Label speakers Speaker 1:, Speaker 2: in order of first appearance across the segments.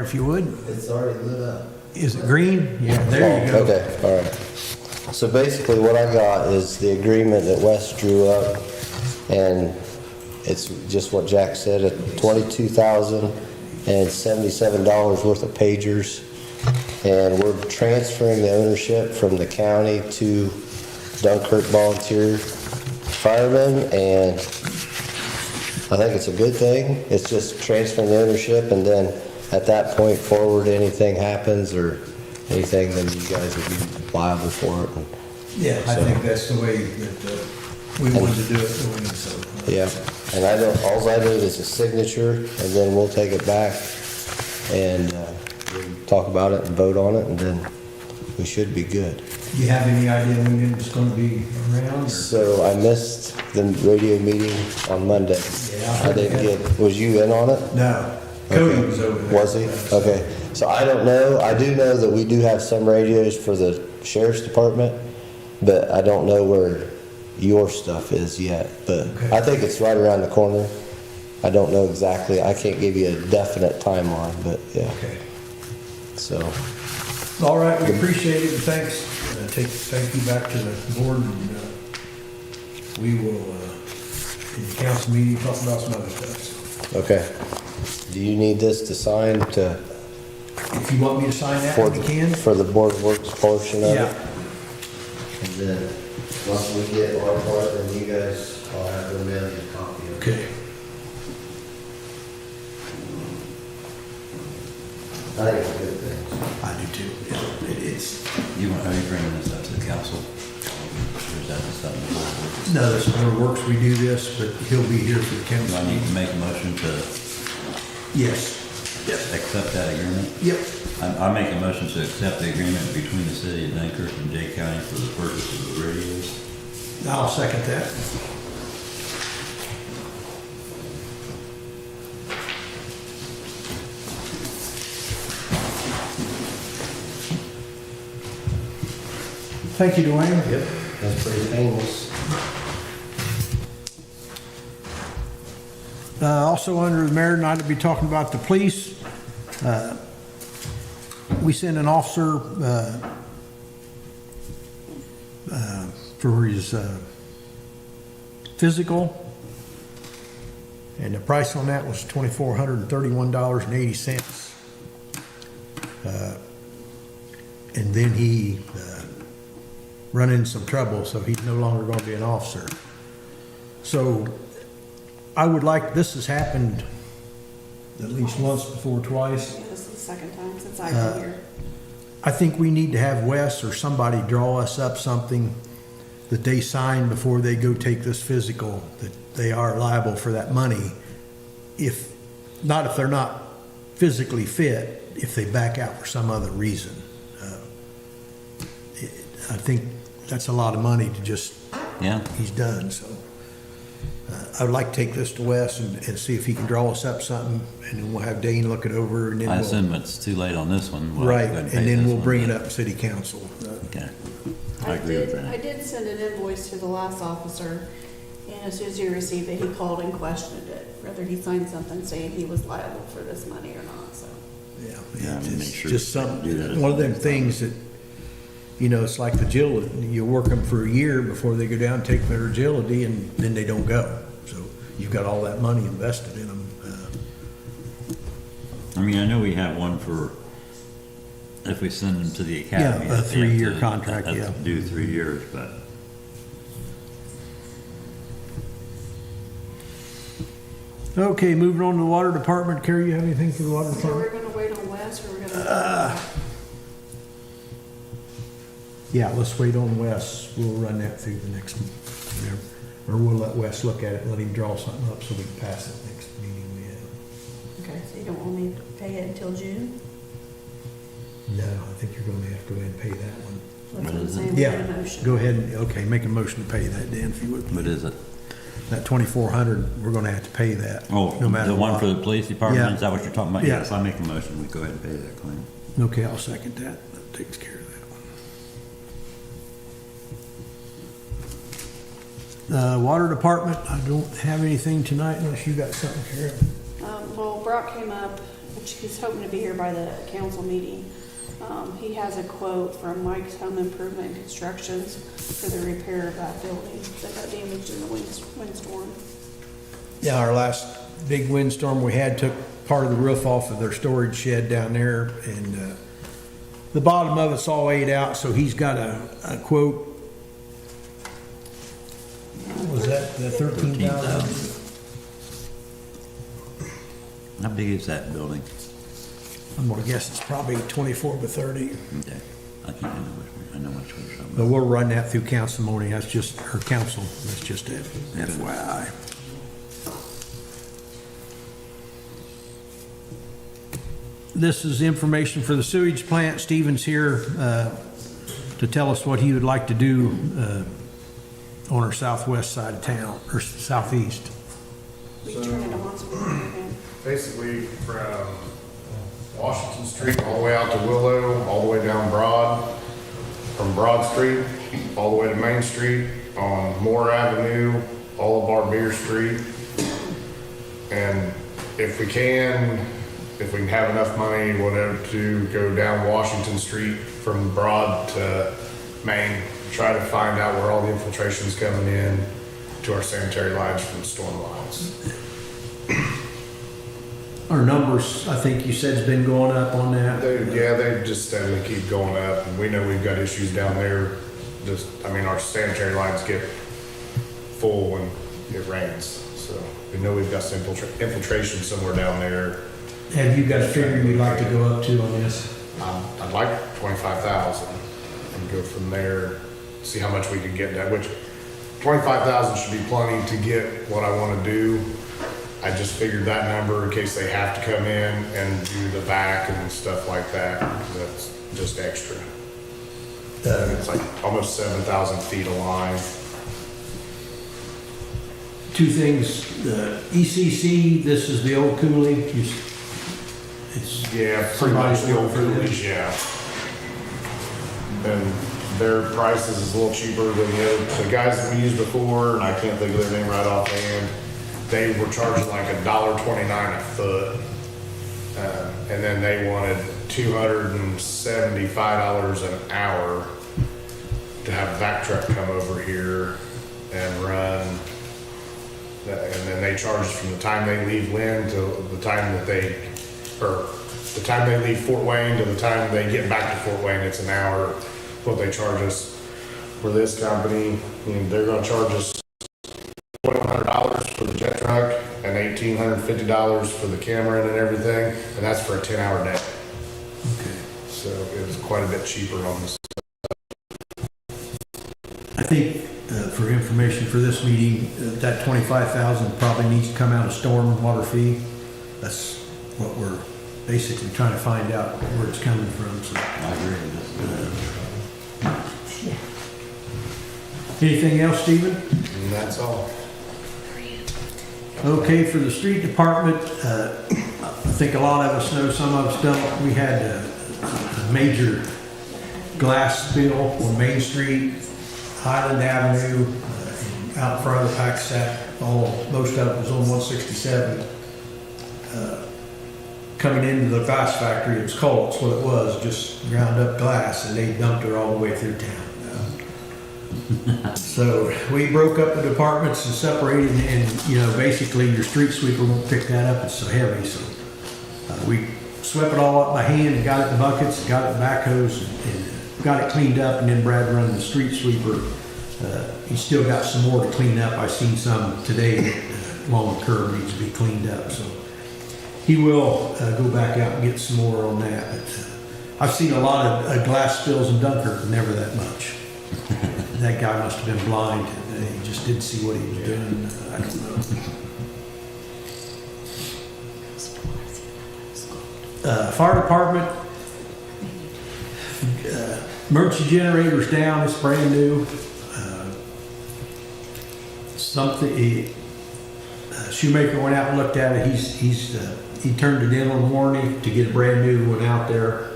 Speaker 1: If you would.
Speaker 2: It's already lit up.
Speaker 1: Is it green? Yeah, there you go.
Speaker 2: Okay, all right. So basically what I got is the agreement that Wes drew up, and it's just what Jack said, at $22,077 worth of pagers. And we're transferring the ownership from the county to Dunkirk Volunteer Firemen, and I think it's a good thing. It's just transferring the ownership, and then at that point forward, anything happens or anything, then you guys would be liable for it.
Speaker 1: Yeah, I think that's the way that we wanted to do it. So,
Speaker 2: Yeah, and all I need is a signature, and then we'll take it back and we'll talk about it and vote on it, and then we should be good.
Speaker 1: Do you have any idea when it's going to be around? Or?
Speaker 2: So I missed the radio meeting on Monday.
Speaker 1: Yeah,
Speaker 2: I didn't get, was you in on it?
Speaker 1: No. Cody was over there.
Speaker 2: Was he? Okay. So I don't know. I do know that we do have some radios for the sheriff's department, but I don't know where your stuff is yet. But
Speaker 1: Okay.
Speaker 2: I think it's right around the corner. I don't know exactly. I can't give you a definite timeline, but yeah.
Speaker 1: Okay.
Speaker 2: So.
Speaker 1: All right, we appreciate it, and thanks. Thank you back to the board, and we will, in the council meeting, talk about some other stuff. So.
Speaker 2: Okay. Do you need this to sign to?
Speaker 1: If you want me to sign that, you can.
Speaker 2: For the board works portion of
Speaker 1: Yeah.
Speaker 2: it? And then, once we get our part, then you guys, I'll have to mail you a copy of it.
Speaker 1: Okay.
Speaker 2: I think it's a good thing.
Speaker 1: I do too. It is.
Speaker 3: Are you bringing this up to the council? Or is that just something the board works?
Speaker 1: No, this board works, we do this, but he'll be here for the
Speaker 3: Do
Speaker 1: council.
Speaker 3: I need to make a motion to
Speaker 1: Yes. Yep.
Speaker 3: accept that agreement?
Speaker 1: Yep.
Speaker 3: I make a motion to accept the agreement between the city of Dunkirk and Jay County for the purchase of the radios.
Speaker 1: I'll second that. Thank you, Dwayne.
Speaker 2: Yep, that's pretty painless.
Speaker 1: Also under the mayor, not to be talking about the police, we sent an officer for his physical, and the price on that was $2,431.80. And then he run into some trouble, so he's no longer going to be an officer. So I would like, this has happened at least once before, twice.
Speaker 4: Yeah, this is the second time since I've been here.
Speaker 1: I think we need to have Wes or somebody draw us up something that they sign before they go take this physical, that they are liable for that money. If they're not physically fit, if they back out for some other reason. I think that's a lot of money to just,
Speaker 3: Yeah.
Speaker 1: he's done, so. I would like to take this to Wes and see if he can draw us up something, and then we'll have Dane look it over, and then
Speaker 3: I
Speaker 1: we'll.
Speaker 3: assume it's too late on this one. We'll
Speaker 1: Right,
Speaker 3: have to go
Speaker 1: and
Speaker 3: pay
Speaker 1: then
Speaker 3: this
Speaker 1: we'll
Speaker 3: one,
Speaker 1: bring it
Speaker 3: but-
Speaker 1: up in city council.
Speaker 3: Okay. I agree with that.
Speaker 4: I did send an invoice to the last officer, and as soon as he received it, he called and questioned it, whether he signed something saying he was liable for this money or not, so.
Speaker 1: Yeah,
Speaker 3: Yeah,
Speaker 1: it's
Speaker 3: make sure
Speaker 1: just
Speaker 3: you
Speaker 1: something,
Speaker 3: do that.
Speaker 1: one of them things that, you know, it's like agility. You work them for a year before they go down and take their agility, and then they don't go. So you've got all that money invested in them.
Speaker 3: I mean, I know we have one for, if we send them to the academy.
Speaker 1: Yeah, a
Speaker 3: they have
Speaker 1: 3-year
Speaker 3: to-
Speaker 1: contract,
Speaker 3: have to
Speaker 1: yeah.
Speaker 3: Do 3 years, but.
Speaker 1: Okay, moving on to the water department. Carrie, you have anything for the water
Speaker 4: So we're
Speaker 1: department?
Speaker 4: gonna wait on Wes, or we're gonna?
Speaker 1: Yeah, let's wait on Wes. We'll run that through the next, or we'll let Wes look at it and let him draw something up so we can pass it next meeting we have.
Speaker 4: Okay, so you don't want me to pay it until June?
Speaker 1: No, I think you're gonna have to go ahead and pay that one.
Speaker 4: That's what I'm
Speaker 3: is it?
Speaker 4: saying, we need a
Speaker 1: Yeah,
Speaker 4: motion.
Speaker 1: go ahead and, okay, make a motion to pay that, Dan, if you would.
Speaker 3: What is it?
Speaker 1: That 2,400, we're gonna have to pay that.
Speaker 3: Oh,
Speaker 1: no matter
Speaker 3: the one
Speaker 1: what.
Speaker 3: for the police department,
Speaker 1: Yeah.
Speaker 3: is that what you're talking about?
Speaker 1: Yeah.
Speaker 3: Yes, I make a motion, we go ahead and pay that claim.
Speaker 1: Okay, I'll second that. That takes care of that one. Water department, I don't have anything tonight unless you got something, Karen.
Speaker 4: Well, Brock came up which he's hoping to be here by the council meeting. He has a quote from Mike's Home Improvement and Constructions for the repair of that building that got damaged in the windstorm.
Speaker 1: Yeah, our last big windstorm we had took part of the roof off of their storage shed down there, and the bottom of it's all ate out, so he's got a quote. What was that, the 13,000?
Speaker 3: How big is that building?
Speaker 1: I'm gonna guess it's probably 24 by 30.
Speaker 3: Okay, I can't remember which one, I know which one you're talking
Speaker 1: But
Speaker 3: about.
Speaker 1: we'll run that through council morning, that's just, her council, that's just a FYI. This is information for the sewage plant. Stephen's here to tell us what he would like to do on our southwest side of town, or southeast.
Speaker 4: We turn it on so we can hear him.
Speaker 5: Basically from Washington Street all the way out to Willow, all the way down Broad, from Broad Street all the way to Main Street, on Moore Avenue, all of our Beer Street. And if we can have enough money, whatever, to go down Washington Street from Broad to Main, try to find out where all the infiltration's coming in to our sanitary lines from the storm lines.
Speaker 1: Our numbers, I think you said, has been going up on that.
Speaker 5: They just steadily keep going up, and we know we've got issues down there. Our sanitary lines get full when it rains, so we know we've got some infiltration somewhere down there.
Speaker 1: Have you got a figure you'd like to go up to on this?
Speaker 5: I'd like 25,000 and go from there, see how much we can get that, which 25,000 should be plenty to get what I want to do. I just figured that number in case they have to come in and do the back and stuff like that. That's just extra. It's like almost 7,000 feet of line.
Speaker 1: Two things, the ECC, this is the old Cooley. It's
Speaker 5: Yeah, pretty much the old Coolies, yeah. And their prices is a little cheaper than the guys that we used before, and I can't think of their name right offhand. They were charging like $1.29 a foot. And then they wanted $275 an hour to have a vac truck come over here and run. And then they charge us from the time they leave Lynn to the time that the time they leave Fort Wayne to the time they get back to Fort Wayne. It's an hour. What they charge us for this company, and they're gonna charge us $2,100 for the jet truck and $1,850 for the camera and everything, and that's for a 10-hour day.
Speaker 1: Okay.
Speaker 5: So it was quite a bit cheaper on this.
Speaker 1: I think for information for this meeting, that 25,000 probably needs to come out of storm water fee. That's what we're basically trying to find out where it's coming from. So,
Speaker 3: I agree with
Speaker 1: anything else, Stephen?
Speaker 5: And that's all.
Speaker 1: Okay, for the street department, I think a lot of us know, some of us don't. We had a major glass spill on Main Street, Highland Avenue, out in front of the Pack-Sack. Most of it was on 167. Coming into the glass factory, it was cold, that's what it was, just ground up glass, and they dumped her all the way through town. So we broke up the departments and separated, and basically your street sweeper won't pick that up, it's so heavy. So we swept it all up by hand and got it in buckets, got it in backhoes, and got it cleaned up. And then Brad running the street sweeper, he's still got some more to clean up. I seen some today that along the curb needs to be cleaned up. So he will go back out and get some more on that. But I've seen a lot of glass spills in Dunkirk, but never that much. That guy must have been blind. He just didn't see what he was doing. I don't know. Fire department, emergency generator's down. It's brand new. Shoemaker went out and looked at it. He turned it in on warranty to get a brand new one out there.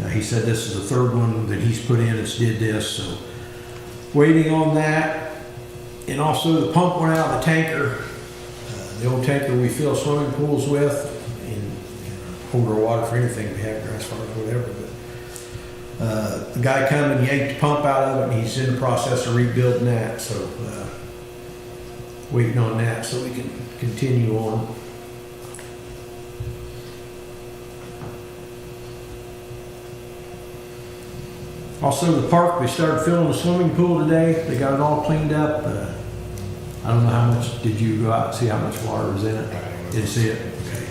Speaker 1: He said this is the third one that he's put in that's did this, so waiting on that. And also the pump went out of the tanker, the old tanker we fill swimming pools with, and hold our water for anything we have, grass fires, whatever. But the guy come and yanked the pump out of it, and he's in the process of rebuilding that. So waiting on that so we can continue on. Also, the park, they started filling the swimming pool today. They got it all cleaned up. I don't know how much, did you go out and see how much water was in it? Didn't see it? Okay.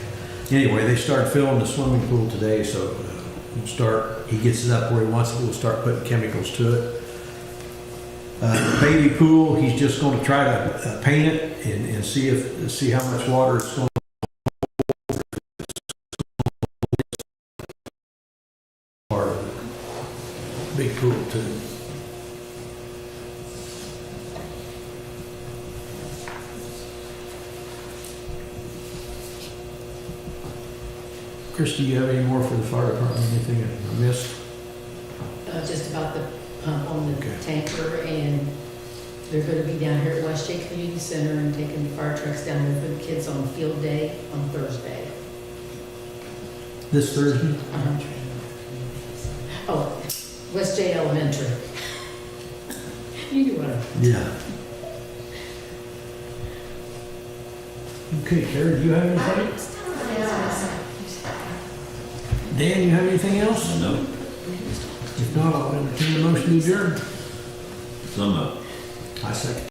Speaker 1: Anyway, they started filling the swimming pool today, so he gets it up where he wants it, we'll start putting chemicals to it. The baby pool, he's just gonna try to paint it and see how much water it's going to part of the big pool too. Christie, you have any more for the fire department? Anything I missed?
Speaker 6: Just about the pump on the
Speaker 1: Okay.
Speaker 6: tanker, and they're gonna be down here at West J Community Center and taking the fire trucks down there for the kids on field day on Thursday.
Speaker 1: This Thursday?
Speaker 6: Oh, West J Elementary. You knew what I...
Speaker 1: Yeah. Okay, Carrie, do you have anything? Dan, you have anything else?
Speaker 3: No,
Speaker 1: If not, I'll entertain the motion to adjourn.
Speaker 3: some of
Speaker 1: I second.